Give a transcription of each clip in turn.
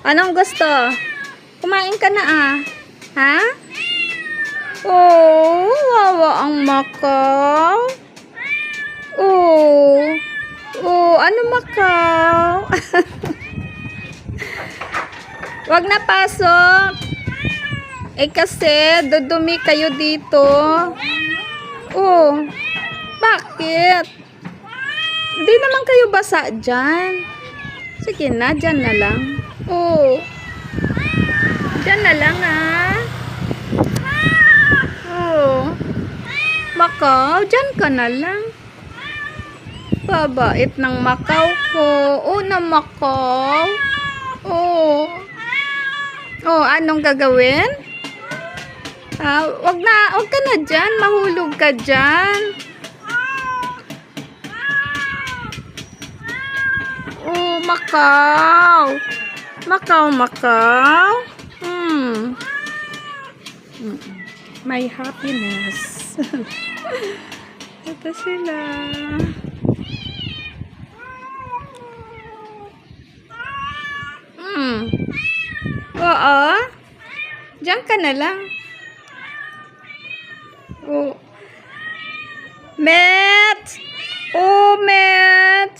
Anong gusto? Kumain ka na ah. Ha? Oh, wawa ang makaw. Oh. Oh, ano makaw? Wag na pasok. Eh kasi, dudumi kayo dito. Oh. Bakit? Hindi naman kayo basa dyan. Sige na, dyan na lang. Oh. Dyan na lang ah. Oh. Makaw, dyan ka na lang. Babait ng makaw ko. Oh, na makaw. Oh. Oh, anong gagawin? Wag ka na dyan. Mahulog ka dyan. Oh, makaw. Makaw. My happiness. Ito sila. Oo. Diyan ka na lang. Oh. Met! Oh, Met!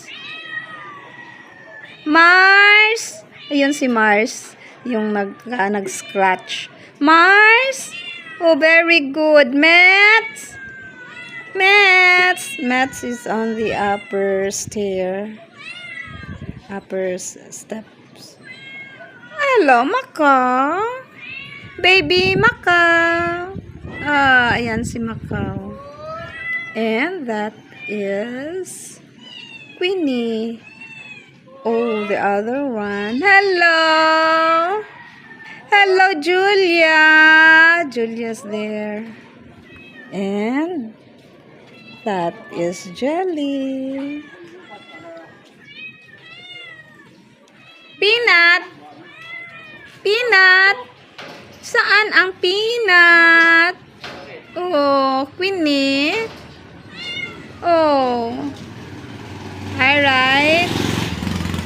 Mars! Ayun si Mars. Yung nag-scratch. Mars! Oh, very good. Met! Met is on the upper stair. Upper steps. Hello, Makaw. Baby Makaw. Ayan si Makaw. And that is Queenie. Oh, the other one. Hello. Hello, Julia. Julia's there. And that is Jelly. Peanut. Peanut. Saan ang peanut? Oh, Queenie. Oh. Alright.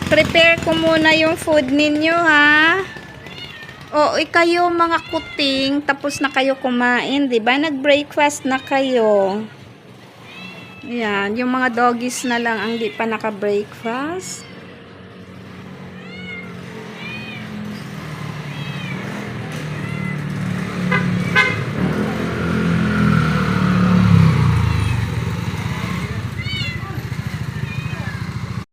Prepare ko muna yung food ninyo, ha? Oh, kayo mga kuting, tapos na kayo kumain, 'di ba? Nag-breakfast na kayo. Ayan, yung mga doggies na lang ang di pa naka-breakfast.